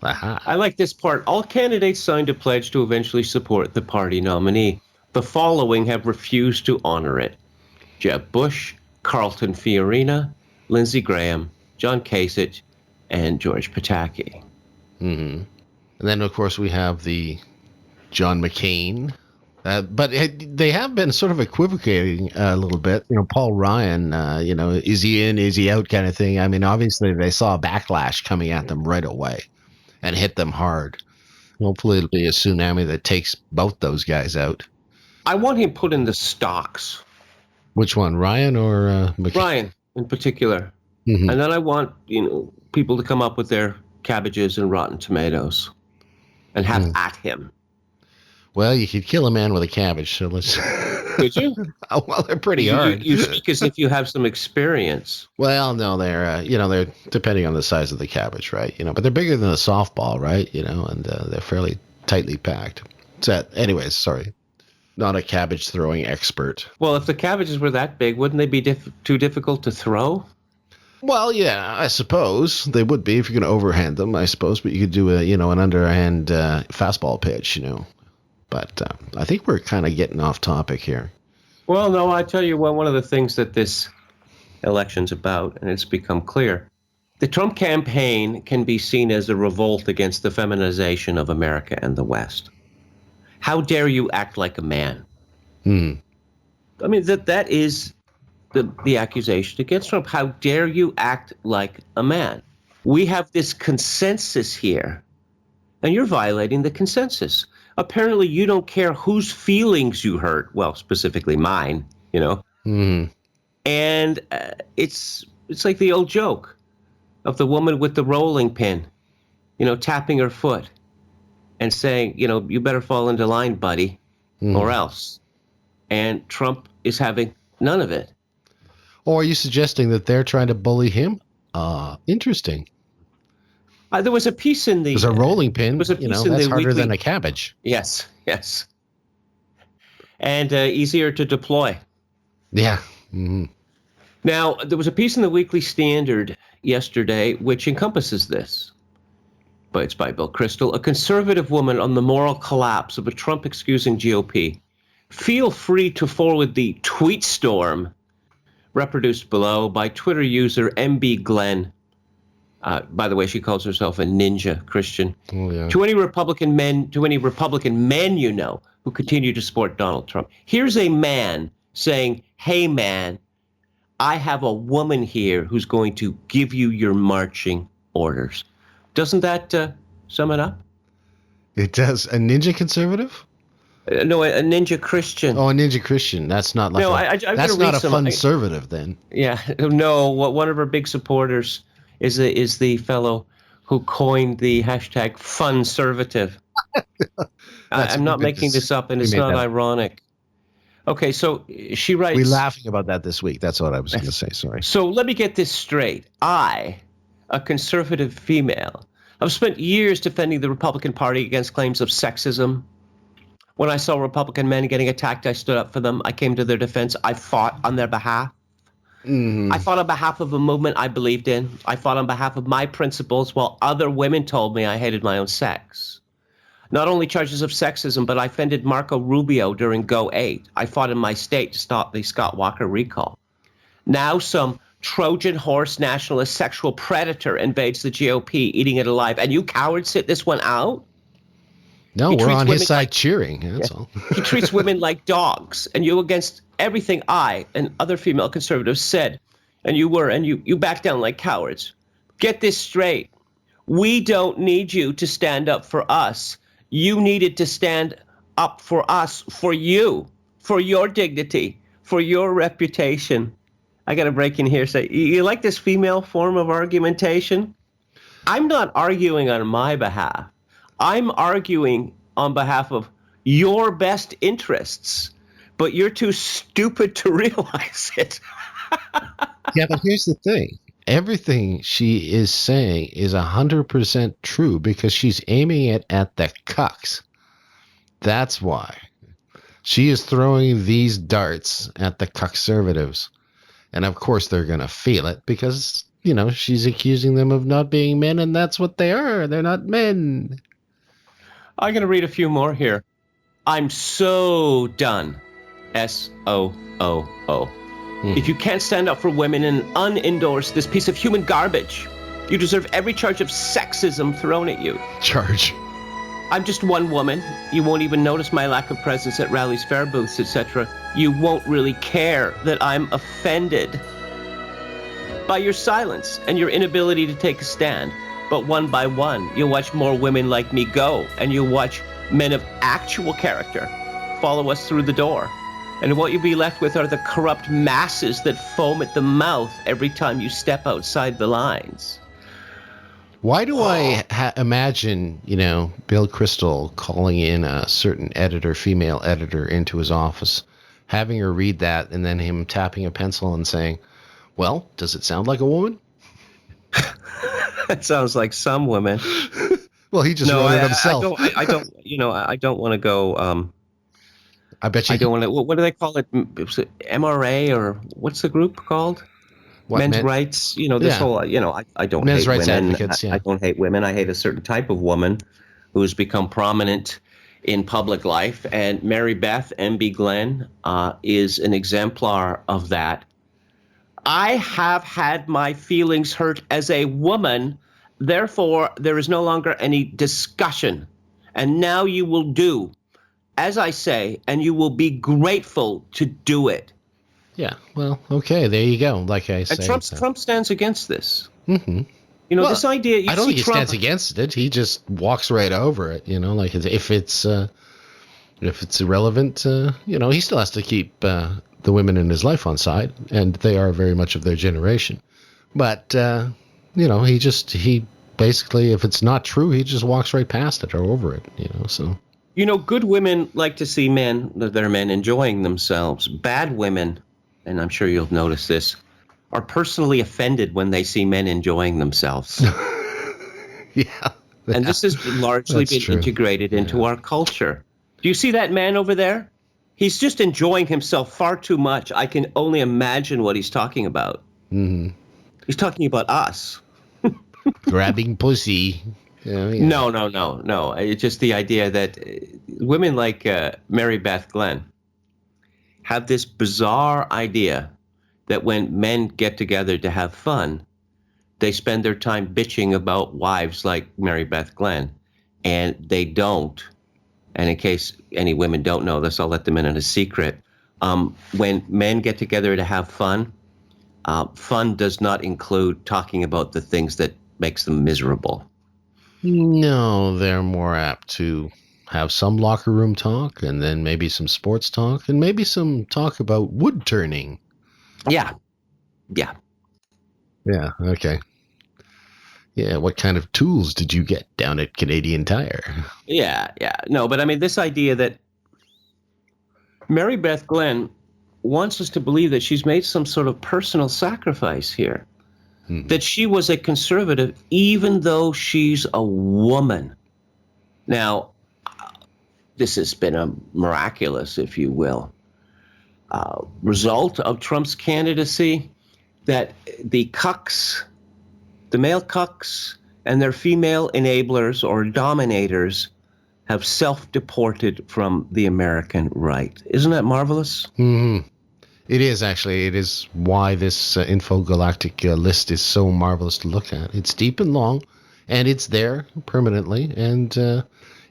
Aha. I like this part. All candidates signed a pledge to eventually support the party nominee. The following have refused to honor it: Jeb Bush, Carlton Fiorina, Lindsey Graham, John Kasich, and George Pataki. And then, of course, we have the John McCain. But they have been sort of equivocating a little bit. Paul Ryan, is he in, is he out kind of thing. I mean, obviously they saw a backlash coming at them right away and hit them hard. Hopefully it'll be a tsunami that takes both those guys out. I want him put in the stocks. Which one, Ryan or McCain? Ryan in particular. And then I want, people to come up with their cabbages and rotten tomatoes and have at him. Well, you could kill a man with a cabbage, so let's... Could you? Well, they're pretty hard. You speak as if you have some experience. Well, no, they're depending on the size of the cabbage, right? But they're bigger than a softball, right? And they're fairly tightly packed. Anyways, sorry. Not a cabbage throwing expert. Well, if the cabbages were that big, wouldn't they be too difficult to throw? Well, yeah, I suppose they would be if you're going to overhand them, I suppose. But you could do an underhand fastball pitch, But I think we're kind of getting off topic here. Well, no, I tell you what, one of the things that this election's about, and it's become clear, the Trump campaign can be seen as a revolt against the feminization of America and the West. How dare you act like a man? I mean, that is the accusation against Trump. How dare you act like a man? We have this consensus here, and you're violating the consensus. Apparently, you don't care whose feelings you hurt. Well, specifically mine, And it's like the old joke of the woman with the rolling pin, tapping her foot and saying, you better fall into line, buddy, or else. And Trump is having none of it. Or are you suggesting that they're trying to bully him? Interesting. There was a piece in the... There's a rolling pin, that's harder than a cabbage. Yes. And easier to deploy. Yeah. Now, there was a piece in the Weekly Standard yesterday which encompasses this. But it's by Bill Kristol, a conservative woman on the moral collapse of a Trump-excusing GOP. Feel free to forward the tweet storm reproduced below by Twitter user MB Glenn. By the way, she calls herself a ninja Christian. Oh, yeah. To any Republican men who continue to support Donald Trump. Here's a man saying, hey, man, I have a woman here who's going to give you your marching orders. Doesn't that sum it up? It does. A ninja conservative? No, a ninja Christian. Oh, a ninja Christian. That's not like that's not a conservative then. Yeah, no. One of her big supporters is the fellow who coined the hashtag funservative. I'm not making this up, and it's not ironic. Okay, so she writes... We're laughing about that this week. That's what I was going to say. Sorry. So let me get this straight. I, a conservative female, I've spent years defending the Republican Party against claims of sexism. When I saw Republican men getting attacked, I stood up for them. I came to their defense. I fought on their behalf. I fought on behalf of a movement I believed in. I fought on behalf of my principles while other women told me I hated my own sex. Not only charges of sexism, but I defended Marco Rubio during Go 8. I fought in my state to stop the Scott Walker recall. Now some Trojan horse nationalist sexual predator invades the GOP, eating it alive. And you cowards sit this one out? No, we're on his side cheering. That's all. He treats women like dogs, and you against everything I and other female conservatives said, and you back down like cowards. Get this straight. We don't need you to stand up for us. You needed to stand up for us, for you, for your dignity, for your reputation. I got to break in here. Say, you like this female form of argumentation? I'm not arguing on my behalf. I'm arguing on behalf of your best interests, but you're too stupid to realize it. Yeah, but here's the thing. Everything she is saying is 100% true because she's aiming it at the cucks. That's why. She is throwing these darts at the conservatives. And of course they're going to feel it because, she's accusing them of not being men, and that's what they are. They're not men. I'm going to read a few more here. I'm so done. SOOO. If you can't stand up for women and unendorse this piece of human garbage, you deserve every charge of sexism thrown at you. Charge. I'm just one woman. You won't even notice my lack of presence at rallies, fair booths, etc. You won't really care that I'm offended by your silence and your inability to take a stand. But one by one, you'll watch more women like me go, and you'll watch men of actual character follow us through the door. And what you'll be left with are the corrupt masses that foam at the mouth every time you step outside the lines. Why do I imagine, Bill Kristol calling in a certain female editor, into his office, having her read that, and then him tapping a pencil and saying, well, does it sound like a woman? That sounds like some women. Well, he just wrote it himself. I don't want to go. I bet you. I don't want to. What do they call it? MRA, or what's the group called? Men's rights. This whole. I don't Men's hate rights women. Advocates. Yeah. I don't hate women. I hate a certain type of woman who has become prominent in public life, and Mary Beth MB Glenn is an exemplar of that. I have had my feelings hurt as a woman. Therefore, there is no longer any discussion. And now you will do as I say, and you will be grateful to do it. Yeah, well, okay, there you go. Like I say, and Trump stands against this. Mm-hmm. This idea. I don't think he stands against it. He just walks right over it. Like if it's irrelevant, he still has to keep the women in his life on side, and they are very much of their generation. But he basically, if it's not true, he just walks right past it or over it. So. Good women like to see their men enjoying themselves. Bad women, and I'm sure you'll notice this, are personally offended when they see men enjoying themselves. Yeah. And this has largely been integrated into our culture. Do you see that man over there? He's just enjoying himself far too much. I can only imagine what he's talking about. Mm-hmm. He's talking about us. Grabbing pussy. Yeah. No. It's just the idea that women like Mary Beth Glenn have this bizarre idea that when men get together to have fun, they spend their time bitching about wives like Mary Beth Glenn, and they don't. And in case any women don't know this, I'll let them in on a secret. When men get together to have fun, fun does not include talking about the things that makes them miserable. No, they're more apt to have some locker room talk, and then maybe some sports talk, and maybe some talk about wood turning. Yeah. Okay. Yeah, what kind of tools did you get down at Canadian Tire? Yeah. No, but I mean, this idea that Mary Beth Glenn wants us to believe that she's made some sort of personal sacrifice here. That she was a conservative, even though she's a woman. Now, this has been a miraculous, if you will, result of Trump's candidacy, that the cucks, the male cucks, and their female enablers or dominators have self-deported from the American right. Isn't that marvelous? Mm-hmm. It is, actually. It is why this infogalactic list is so marvelous to look at. It's deep and long, and it's there permanently, and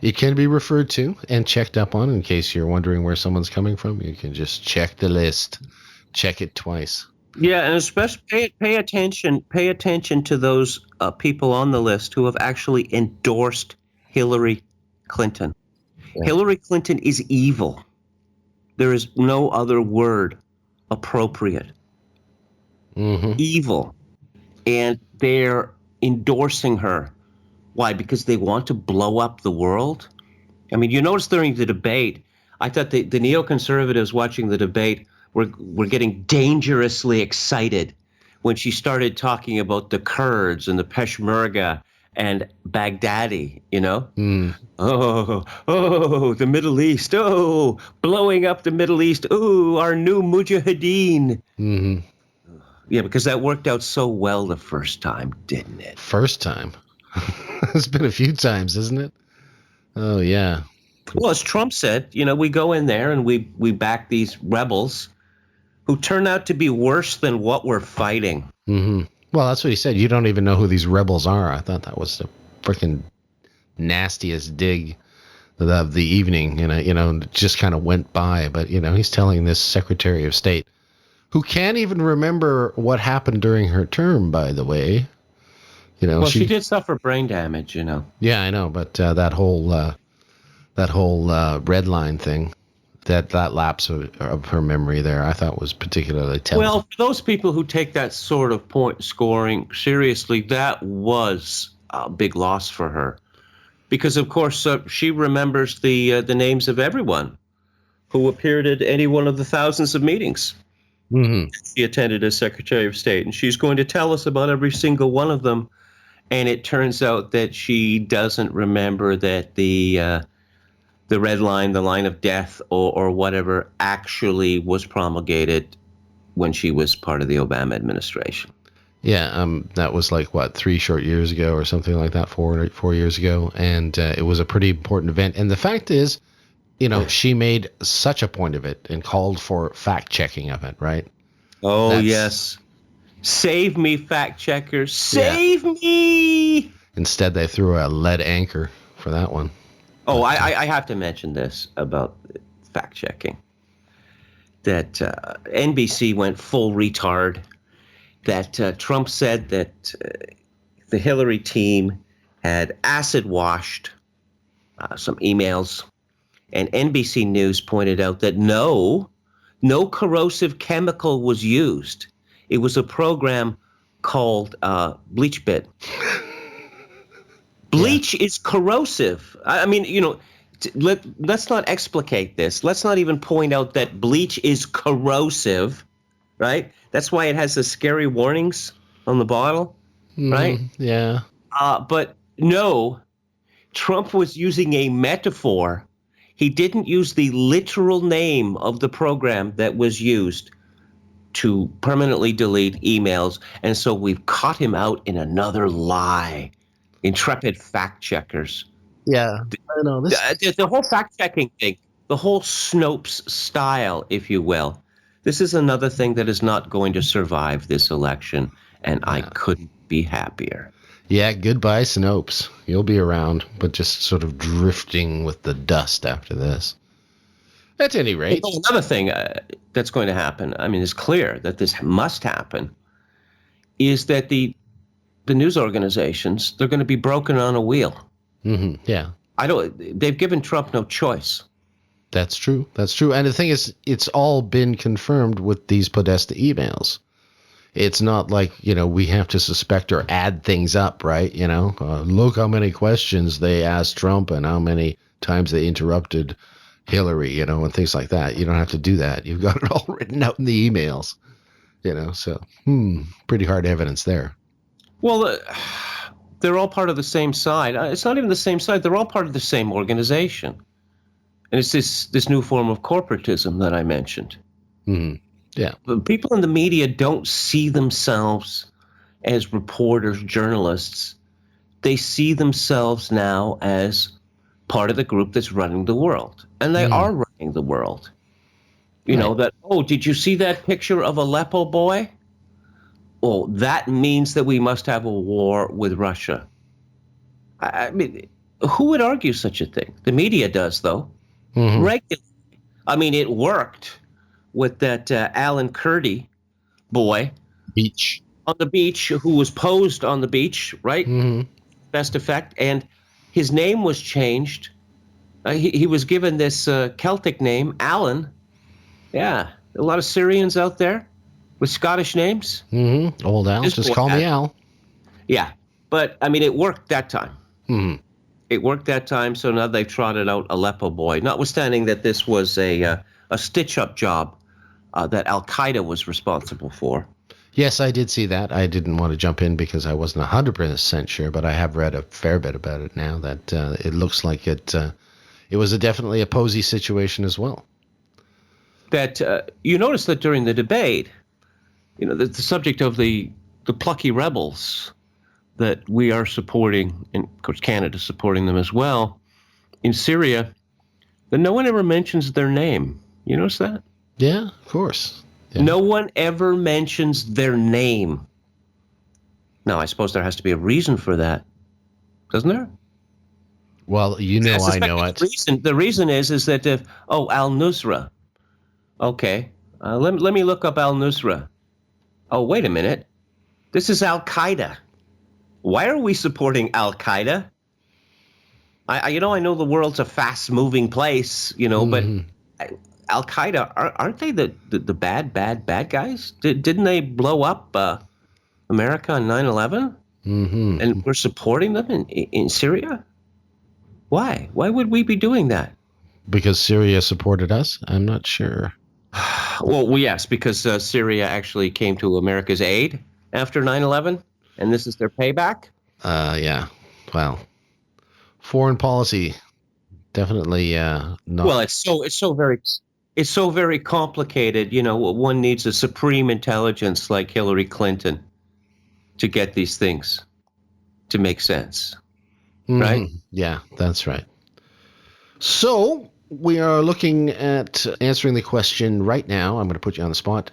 it can be referred to and checked up on in case you're wondering where someone's coming from. You can just check the list. Check it twice. Yeah, and especially pay attention to those people on the list who have actually endorsed Hillary Clinton. Yeah. Hillary Clinton is evil. There is no other word appropriate. Mm-hmm. Evil. And they're endorsing her. Why? Because they want to blow up the world? I mean, you notice during the debate, I thought the neoconservatives watching the debate were getting dangerously excited when she started talking about the Kurds and the Peshmerga and Baghdadi, Oh, the Middle East. Oh, blowing up the Middle East. Oh, our new mujahideen. Mm-hmm. Yeah, because that worked out so well the first time, didn't it? First time? It's been a few times, isn't it? Oh, yeah. Well, as Trump said, we go in there and we back these rebels who turn out to be worse than what we're fighting. Mm-hmm. Well, that's what he said. You don't even know who these rebels are. I thought that was the freaking nastiest dig of the evening. Just kind of went by. But, he's telling this Secretary of State, who can't even remember what happened during her term, by the way. Well, she did suffer brain damage, Yeah, I know. But that whole red line thing, that lapse of her memory there, I thought was particularly telling. Well, for those people who take that sort of point scoring seriously, that was a big loss for her. Because, of course, she remembers the names of everyone who appeared at any one of the thousands of meetings she attended as Secretary of State. And she's going to tell us about every single one of them. And it turns out that she doesn't remember that the red line, the line of death, or whatever, actually was promulgated when she was part of the Obama administration. Yeah, that was like, 3 short years ago or something like that, 4 years ago. And it was a pretty important event. And the fact is, she made such a point of it and called for fact-checking of it, right? Oh, yes. Save me, fact checkers. Save me! Instead, they threw a lead anchor for that one. Oh, I have to mention this about fact-checking. That NBC went full retard. That Trump said that the Hillary team had acid-washed some emails. And NBC News pointed out that no corrosive chemical was used. It was a program called Bleach Bit. Bleach is corrosive. I mean, let's not explicate this. Let's not even point out that bleach is corrosive, right? That's why it has the scary warnings on the bottle, right? Yeah. But no, Trump was using a metaphor. He didn't use the literal name of the program that was used to permanently delete emails. And so we've caught him out in another lie. Intrepid fact checkers. Yeah, I know. The whole fact checking thing, the whole Snopes style, if you will. This is another thing that is not going to survive this election. And I couldn't be happier. Yeah, goodbye, Snopes. You'll be around, but just sort of drifting with the dust after this. At any rate. Another thing that's going to happen, I mean, it's clear that this must happen, is that the news organizations, they're going to be broken on a wheel. Mm-hmm. Yeah. They've given Trump no choice. That's true. That's true. And the thing is, it's all been confirmed with these Podesta emails. It's not like, we have to suspect or add things up, right? Look how many questions they asked Trump and how many times they interrupted Hillary, and things like that. You don't have to do that. You've got it all written out in the emails, so pretty hard evidence there. Well, they're all part of the same side. It's not even the same side. They're all part of the same organization. And it's this new form of corporatism that I mentioned. Mm-hmm. Yeah. But people in the media don't see themselves as reporters, journalists. They see themselves now as part of the group that's running the world. And they are running the world. You know, did you see that picture of Aleppo boy? Well, that means that we must have a war with Russia. I mean, who would argue such a thing? The media does, though. Mm-hmm. Regularly. I mean, it worked with that Alan Kurdi boy on the beach who was posed on the beach, right? Mm-hmm. Best effect. And his name was changed. He was given this Celtic name, Alan. Yeah, a lot of Syrians out there with Scottish names. Mm-hmm. Old Al, just call me Al. Yeah, but I mean, it worked that time. Mm-hmm. It worked that time, so now they've trotted out Aleppo boy, notwithstanding that this was a stitch-up job that Al-Qaeda was responsible for. Yes, I did see that. I didn't want to jump in because I wasn't 100% sure, but I have read a fair bit about it now that it looks like it was definitely a posy situation as well. That you notice that during the debate, the subject of the plucky rebels that we are supporting, and of course Canada's supporting them as well, in Syria, But no one ever mentions their name. You notice that? Yeah, of course. Yeah. No one ever mentions their name. Now, I suppose there has to be a reason for that, doesn't there? Well, I know it. The reason is that al-Nusra. Okay, let me look up al-Nusra. Oh, wait a minute. This is Al-Qaeda. Why are we supporting Al-Qaeda? I know the world's a fast-moving place, but Al-Qaeda, aren't they the bad guys? Didn't they blow up America on 9/11? Mm-hmm. And we're supporting them in Syria? Why? Why would we be doing that? Because Syria supported us? I'm not sure. Well, yes, because Syria actually came to America's aid after 9/11, and this is their payback? Yeah. Well, foreign policy, definitely not. Well, it's so very complicated. One needs a supreme intelligence like Hillary Clinton to get these things to make sense, right? Yeah, that's right. So we are looking at answering the question right now. I'm going to put you on the spot.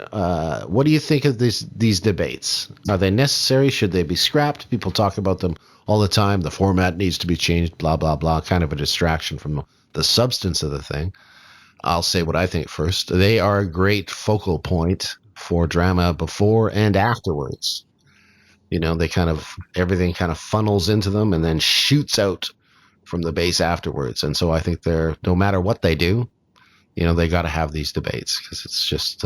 What do you think of these debates? Are they necessary? Should they be scrapped? People talk about them all the time. The format needs to be changed, blah, blah, blah, kind of a distraction from the substance of the thing. I'll say what I think first. They are a great focal point for drama before and afterwards. Everything kind of funnels into them and then shoots out from the base afterwards. And so I think no matter what they do, they got to have these debates because it's just,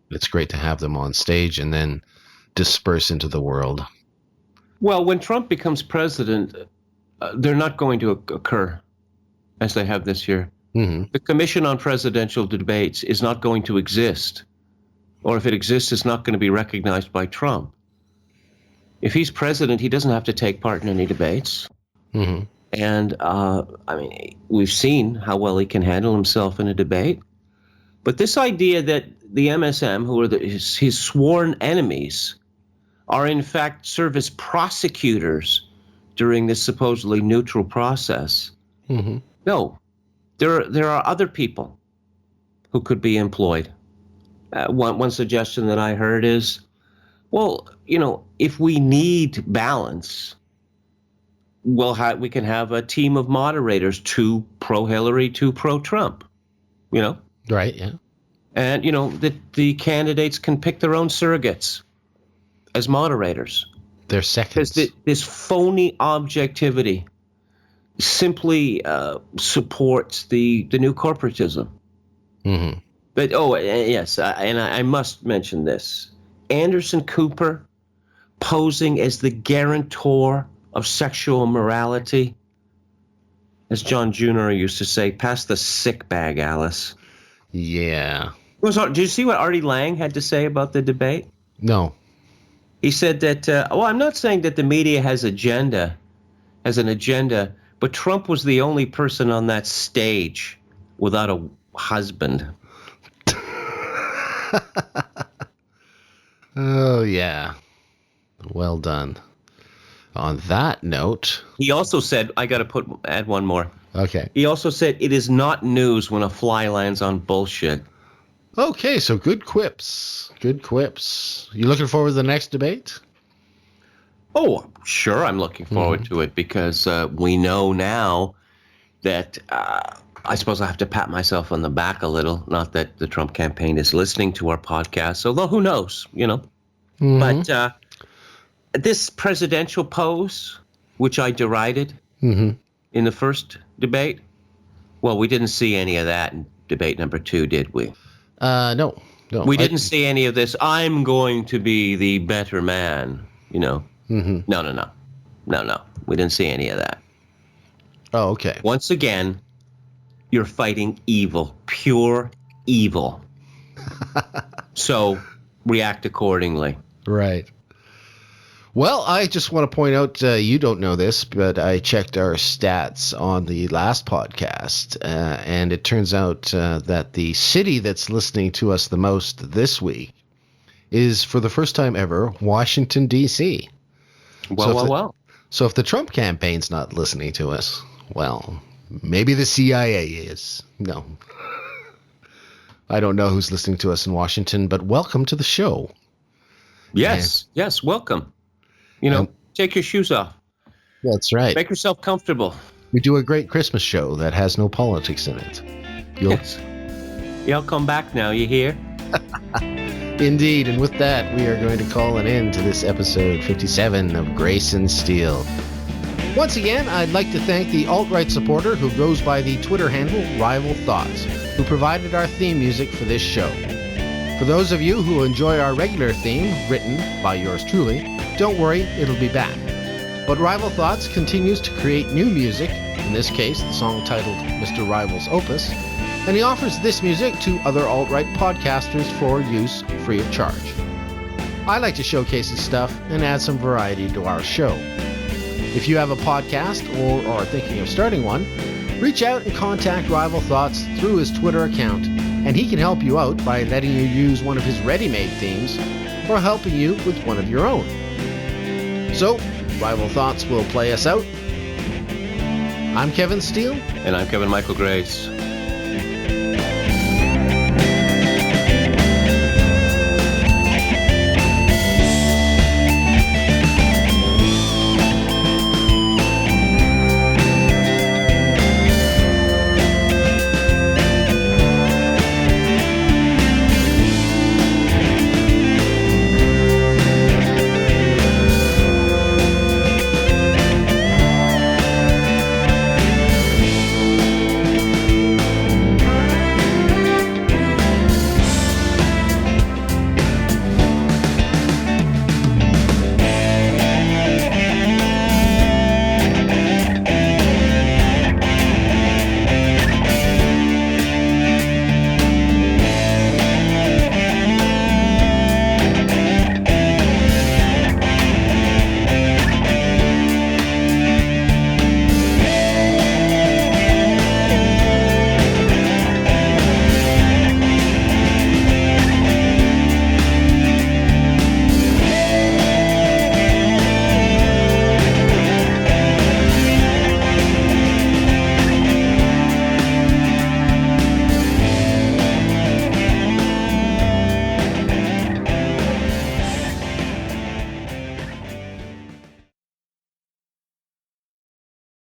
it's great to have them on stage and then disperse into the world. Well, when Trump becomes president, they're not going to occur as they have this year. Mm-hmm. The Commission on Presidential Debates is not going to exist. Or if it exists, it's not going to be recognized by Trump. If he's president, he doesn't have to take part in any debates. Mm-hmm. And, we've seen how well he can handle himself in a debate. But this idea that the MSM, who are his sworn enemies, are in fact serve as prosecutors during this supposedly neutral process. Mm-hmm. No, there are other people who could be employed. One suggestion that I heard is, well, if we need balance, we can have a team of moderators, 2 pro-Hillary, 2 pro-Trump, Right, yeah. And, the candidates can pick their own surrogates as moderators. They're seconds. Because this phony objectivity simply supports the new corporatism. Mm-hmm. But, yes, I must mention this. Anderson Cooper posing as the guarantor of sexual morality. As John Jr. used to say, pass the sick bag, Alice. Yeah. Did you see what Artie Lang had to say about the debate? No. He said that, I'm not saying that the media has an agenda, but Trump was the only person on that stage without a husband. Oh, yeah. Well done. On that note, he also said, I got to add one more. Okay. He also said it is not news when a fly lands on bullshit. Okay, so good quips. Good quips. You looking forward to the next debate? Oh, sure, I'm looking forward to it because we know now that I suppose I have to pat myself on the back a little. Not that the Trump campaign is listening to our podcast, although who knows, Mm-hmm. But this presidential pose, which I derided in the first debate, well, we didn't see any of that in debate number 2, did we? No. We didn't see any of this. I'm going to be the better man, Mm-hmm. No. We didn't see any of that. Oh, okay. Once again, you're fighting evil, pure evil. So react accordingly. Right. Well, I just want to point out, you don't know this, but I checked our stats on the last podcast, and it turns out that the city that's listening to us the most this week is, for the first time ever, Washington, D.C. Well. So if the Trump campaign's not listening to us, well, Maybe the CIA is. No. I don't know who's listening to us in Washington, but welcome to the show. Yes, welcome. Take your shoes off. That's right. Make yourself comfortable. We do a great Christmas show that has no politics in it. Yes. Y'all come back now, you hear? Indeed, and with that, we are going to call an end to this episode 57 of Grace and Steel. Once again, I'd like to thank the alt-right supporter who goes by the Twitter handle Rival Thoughts, who provided our theme music for this show. For those of you who enjoy our regular theme, written by yours truly, don't worry, it'll be back. But Rival Thoughts continues to create new music, in this case the song titled Mr. Rival's Opus, and he offers this music to other alt-right podcasters for use free of charge. I like to showcase his stuff and add some variety to our show. If you have a podcast or are thinking of starting one, reach out and contact Rival Thoughts through his Twitter account, and he can help you out by letting you use one of his ready-made themes or helping you with one of your own. So, Rival Thoughts will play us out. I'm Kevin Steele. And I'm Kevin Michael Grace.